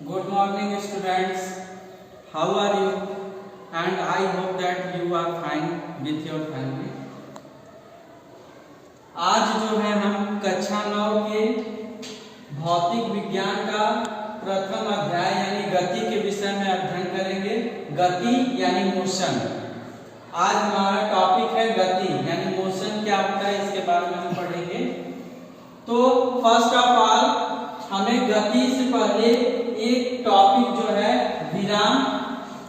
Good morning students. How are you? And I hope that you are fine with your family. आज जो है हम कक्षा 9 के भौतिक विज्ञान का प्रथम अध्याय यानी गति के विषय में अध्ययन करेंगे। गति यानी मोशन। आज हमारा टॉपिक है गति यानी मोशन क्या होता है, इसके बारे में हम पढ़ेंगे। तो फर्स्ट ऑफ ऑल हमें गति से पहले एक टॉपिक जो है विराम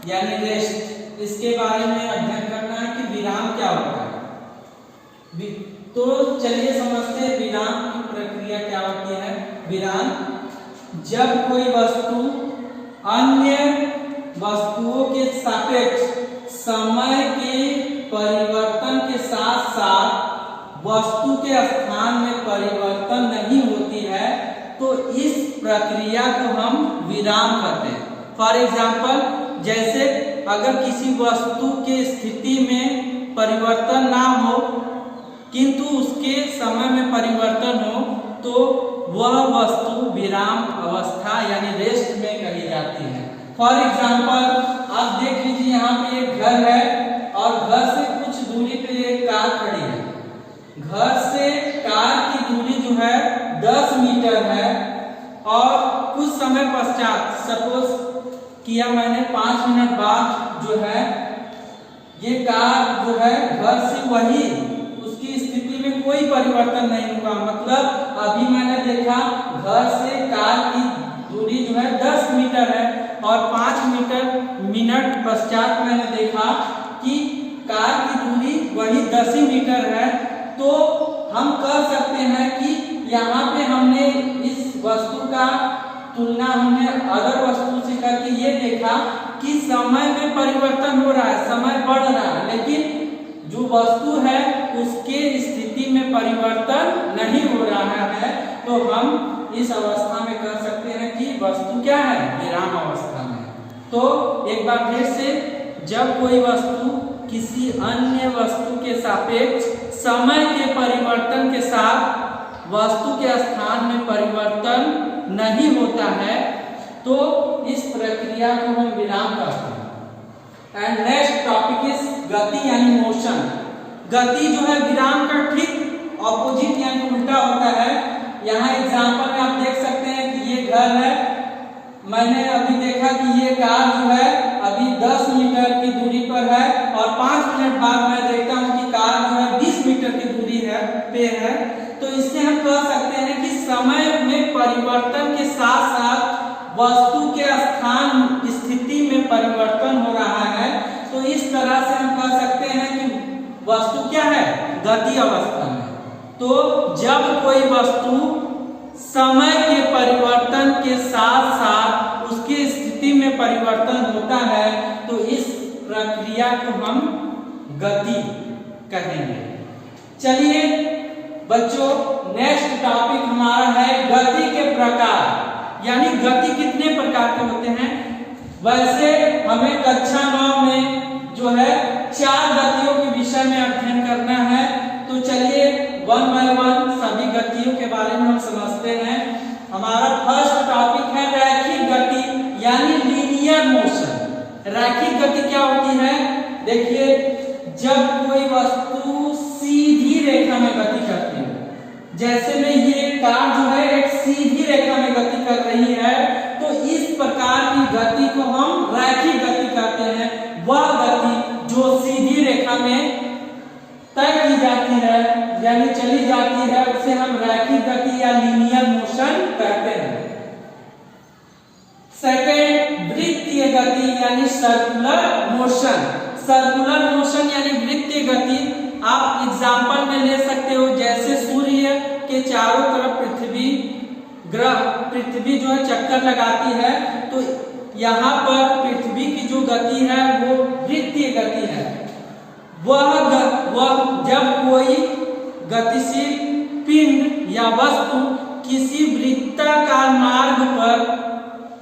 यानी रेस्ट, इसके बारे में अध्ययन करना है कि विराम क्या होता है। तो चलिए समझते हैं विराम की प्रक्रिया क्या होती है। विराम जब कोई वस्तु अन्य वस्तुओं के सापेक्ष समय के परिवर्तन के साथ साथ वस्तु के स्थान में परिवर्तन नहीं होती है तो इस प्रक्रिया को हम विराम कहते हैं। फॉर एग्जाम्पल, जैसे अगर किसी वस्तु के स्थिति में परिवर्तन ना हो किंतु उसके समय में परिवर्तन हो तो वह वस्तु विराम अवस्था यानी रेस्ट में कही जाती है। फॉर एग्जाम्पल, आप देख लीजिए यहाँ पे एक घर है और घर से कुछ दूरी पे एक कार खड़ी है। घर से कार की दूरी जो है 10 मीटर है और कुछ समय पश्चात सपोज किया मैंने 5 मिनट बाद जो है ये कार जो है घर से वही उसकी स्थिति में कोई परिवर्तन नहीं हुआ। मतलब अभी मैंने देखा घर से कार की दूरी जो है 10 मीटर है और 5 मिनट पश्चात मैंने देखा कि कार की दूरी वही 10 मीटर है। तो हम कह सकते हैं कि यहाँ पे हमने इस वस्तु का तुलना हमने अदर वस्तु से करके ये देखा कि समय में परिवर्तन हो रहा है, समय बढ़ रहा है, लेकिन जो वस्तु है उसके स्थिति में परिवर्तन नहीं हो रहा है। तो हम इस अवस्था में कह सकते हैं कि वस्तु क्या है, विराम अवस्था में। तो एक बार फिर से, जब कोई वस्तु किसी अन्य वस्तु के सापेक्ष समय के परिवर्तन के साथ वस्तु के स्थान में परिवर्तन नहीं होता है तो इस प्रक्रिया को हम विराम कहते हैं। एंड नेक्स्ट टॉपिक इज गति यानी मोशन। गति जो है विराम का ठीक ऑपोजिट यानी उल्टा होता है। यहाँ एग्जांपल में आप देख सकते हैं कि ये घर है, मैंने अभी देखा कि ये कार जो है अभी 10 मीटर की दूरी पर है और 5 मिनट बाद मैं देखता हूँ कि कार जो है 20 मीटर की दूरी है। तो इससे हम कह सकते हैं कि समय में परिवर्तन के साथ साथ वस्तु के स्थान स्थिति में परिवर्तन हो रहा है। तो इस तरह से हम कह सकते हैं कि वस्तु क्या है, गति अवस्था में। तो जब कोई वस्तु समय के परिवर्तन के साथ साथ उसकी स्थिति में परिवर्तन होता है तो इस प्रक्रिया को हम गति कहेंगे। चलिए बच्चों, नेक्स्ट टॉपिक हमारा है गति के प्रकार यानी गति कितने प्रकार के होते हैं। वैसे हमें कक्षा 9 में जो है 4 गतियों के विषय में अध्ययन करना है। तो चलिए वन बाय वन सभी गतियों के बारे में हम समझते हैं। हमारा फर्स्ट टॉपिक है रैखिक गति यानी लीनियर मोशन। रैखिक गति क्या होती है, देखिए जब कोई वस्तु सीधी रेखा में गति करती है, जैसे में ये कार जो है एक सीधी रेखा में गति कर रही है तो इस प्रकार की गति को हम रैखिक गति कहते हैं। वह गति जो सीधी रेखा में तय की जाती है यानी चली जाती है उसे हम रैखिक गति या लीनियर मोशन कहते हैं। सेकेंड, वृत्तीय गति यानी सर्कुलर मोशन। सर्कुलर मोशन यानी वृत्तीय गति आप एग्जाम्पल में ले सकते हो, जैसे सूर्य के चारों तरफ पृथ्वी जो है चक्कर लगाती है तो यहाँ पर पृथ्वी की जो गति है वो वृत्तीय गति है। वह जब कोई गतिशील पिंड या वस्तु किसी वृत्ताकार मार्ग पर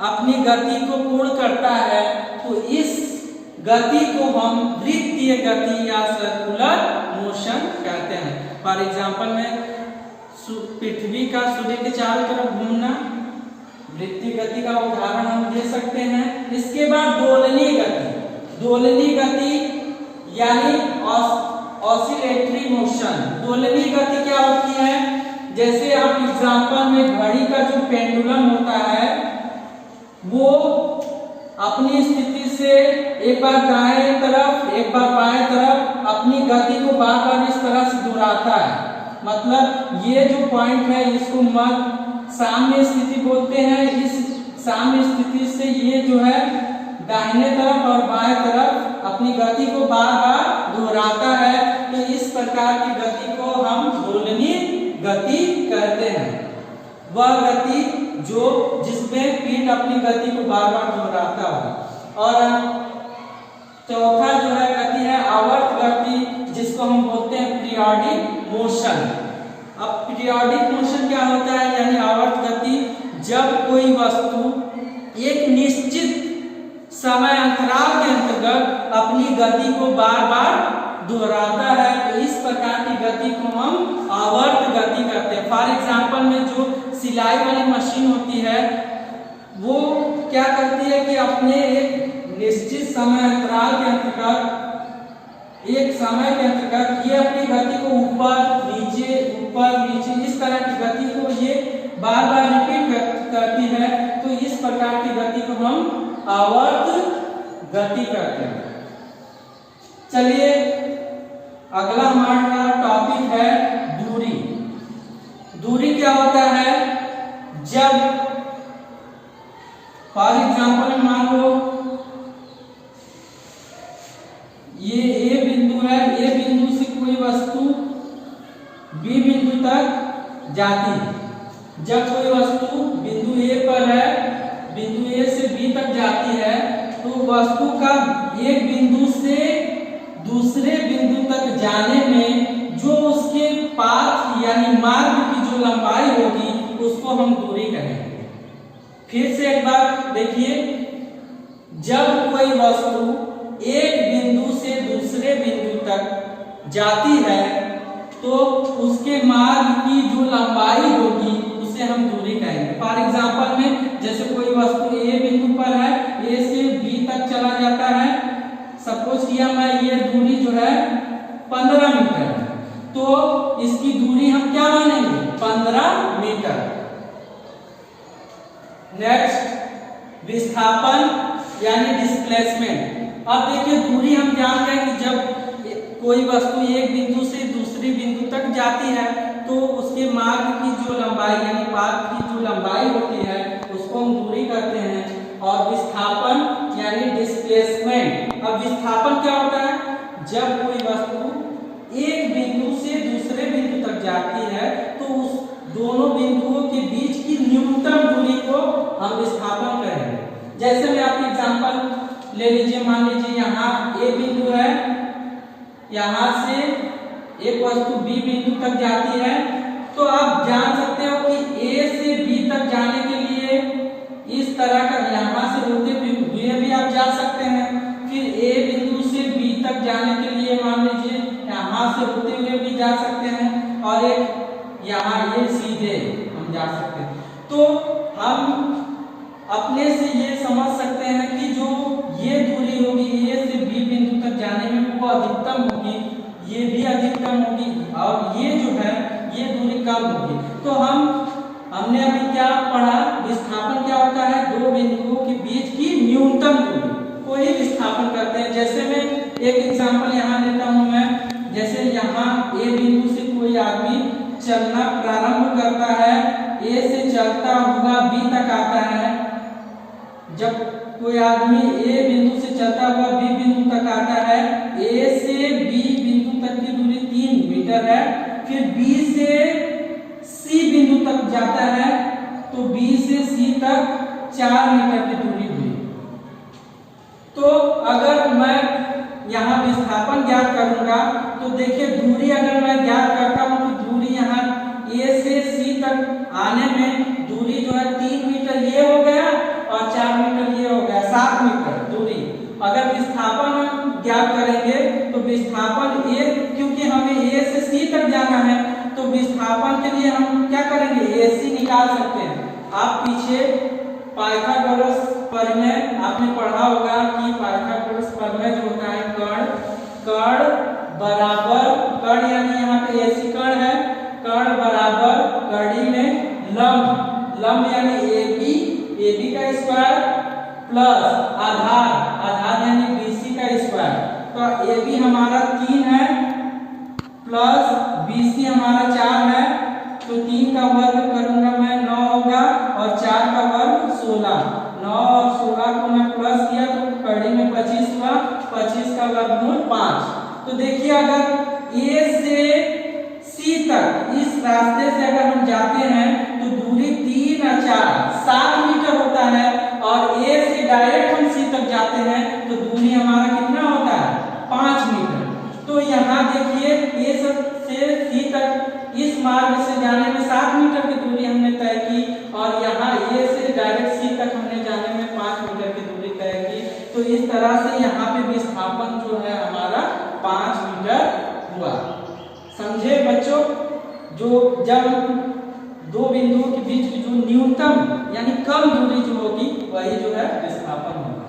अपनी गति को पूर्ण करता है तो इस गति को हम वृत्तीय गति या सर्कुलर मोशन कहते हैं। फॉर एग्जाम्पल में पृथ्वी का सूर्य के चारों तरफ घूमना वृत्तीय गति का उदाहरण हम सकते हैं। इसके बाद दोलनीय गति, दोलनीय गति यानी ऑसिलेटरी मोशन। दोलनीय गति क्या होती है? जैसे आप एग्जांपल में घड़ी का जो पेंडुलम होता है वो अपनी स्थिति से एक बार दाएं तरफ एक बार बाएं तरफ अपनी गति को बार बार इस तरह से दोहराता है। मतलब ये जो पॉइंट है इसको साम्य स्थिति बोलते हैं। इस साम्य स्थिति से ये जो है दाहिने तरफ और बाएं तरफ अपनी गति को बार बार दोहराता है। तो इस प्रकार की गति को हम दोलनीय गति कहते हैं। वह गति जो जिसमें पीठ अपनी गति को बार बार दोहराता हो। और चौथा जो है गति है आवर्त गति, जिसको हम बोलते हैं पीरियोडिक मोशन। अब पीरियोडिक मोशन क्या होता है यानी आवर्त गति, जब कोई वस्तु एक निश्चित समय अंतराल के अंतर्गत अपनी गति को बार बार दोहराता है, तो इस प्रकार की गति को हम आवर्त गति कहते हैं। फॉर एग्जांपल में जो सिलाई वाली मशीन होती है वो क्या करती है कि अपने एक निश्चित समय अंतराल के अंतर्गत एक समय के अंतर्गत ये अपनी गति को ऊपर नीचे इस तरह की गति को ये बार बार रिपीट करती है। तो इस प्रकार की गति को हम आवर्त गति कहते हैं। चलिए अगला हमारा टॉपिक है दूरी। दूरी क्या होता है? जब फॉर एग्जांपल मान लो ये ए बिंदु है, ए बिंदु से कोई वस्तु बी बिंदु तक जाती है। जब कोई वस्तु बिंदु ए पर है, बिंदु ए से बी तक जाती है, तो वस्तु का एक बिंदु से दूसरे बिंदु तक जाने में जो उसके पाथ यानी मार्ग की जो लंबाई होगी उसको हम दूरी कहेंगे। फिर से एक बार देखिए, जब कोई वस्तु एक बिंदु से दूसरे बिंदु तक जाती है तो उसके मार्ग की जो लंबाई होगी उसे हम दूरी कहेंगे। फॉर एग्जांपल में जैसे कोई वस्तु ए बिंदु पर है, ए से बी तक चला जाता है, सपोज किया मैं ये दूरी जो है 15 मीटर है, तो इसकी दूरी हम क्या मानेंगे? 15 मीटर। नेक्स्ट विस्थापन यानी डिस्प्लेसमेंट। अब देखिए दूरी हम जान गए कि जब कोई वस्तु एक बिंदु से दूसरे बिंदु तक जाती है तो उसके मार्ग की जो लंबाई यानी पाथ की जो लंबाई होती है उसको हम दूरी कहते हैं। और विस्थापन यानी डिस्प्लेसमेंट। अब विस्थापन क्या होता है? जब कोई वस्तु एक बिंदु से दूसरे बिंदु तक जाती है तो उस दोनों बिंदुओं के बीच की न्यूनतम दूरी को हम विस्थापन कहेंगे। जैसे मैं आपकी एग्जांपल ले लीजिए, मान लीजिए यहाँ ए बिंदु है, यहाँ से एक वस्तु बी बिंदु तक जाती है, तो आप जान सकते हो कि ए से बी तक जाने के लिए इस तरह का यहाँ से होते हुए भी आप जा सकते हैं। फिर ए बिंदु से बी तक जाने के लिए मान लीजिए यहाँ से होते हुए भी जा सकते हैं, और एक यहाँ ये सीधे हम जा सकते हैं। तो हम अपने से ये समझ सकते हैं कि जो ये दूरी होगी ए से बी बिंदु तक जाने में वो अधिकतम होगी, ये भी अधिकतम होगी, और ये जो है ये दूरी कम होगी। तो हमने अभी क्या पढ़ा? विस्थापन क्या होता है? दो बिंदुओं के बीच की न्यूनतम दूरी को ही विस्थापन करते हैं। जैसे मैं एक एग्जांपल यहाँ लेता हूँ मैं, जैसे यहाँ ए बिंदु से कोई आदमी चलना प्रारंभ करता है, ए से चलता हुआ बी तक आता है। जब कोई आदमी ए बिंदु से चलता हुआ बी बिंदु तक आता है, ए से बी बिंदु तक की दूरी 3 मीटर है। फिर बी से सी बिंदु तक जाता है तो बी से सी तक 4 मीटर की दूरी हुई। तो अगर मैं यहाँ विस्थापन ज्ञात करूंगा तो देखिए दूरी अगर मैं ज्ञात करता हूँ तो दूरी यहाँ ए से सी तक आने में दूरी जो है 3 मीटर ये हो गया और 4 मीटर ये हो गया, 7 मीटर दूरी। अगर विस्थापन हम ज्ञात करेंगे तो विस्थापन ए, क्योंकि हमें ए से सी तक जाना है तो विस्थापन के लिए हम क्या करेंगे? AC निकाल सकते हैं। आप पीछे पाइथागोरस परिमेय आपने पढ़ा होगा कि पाइथागोरस परिमेय जो होता है कर्ण बराबर, कर्ण यानी यहाँ पे ऐसी कर्ण है, कर्ण बराबर कड़ी में लंब यानी AB का स्क्वायर प्लस आधार यानी BC का स्क्वायर। तो AB हमारा 3 है प्लस BC हमारा 4 है, तो 3 का वर्ग करूंगा मैं 9 होगा और 4 का वर्ग 16। 9 और 16 को मैं प्लस किया तो कड़ी में 25 हुआ, 25 का वर्गमूल 5। तो देखिए अगर A से C तक इस रास्ते से अगर हम जाते हैं तो दूरी 3 और 4 7 मीटर होता है, और A से डायरेक्ट हम C तक जाते हैं तो दूरी हमारा कितना होता है 5 मीटर। तो यहाँ देखिए A से C तक इस मार्ग से जाने में 7 मीटर की दूरी हमने तय की, और यहाँ A से डायरेक्ट C तक हमने जाने में 5 मीटर की दूरी तय की। तो इस तरह से यहाँ पे विस्थापन जो है हमारा 5 मीटर हुआ। समझे बच्चों? जो जब दो बिंदुओं के बीच की जो न्यूनतम यानी कम दूरी जो होगी वही जो है विस्थापन होगा।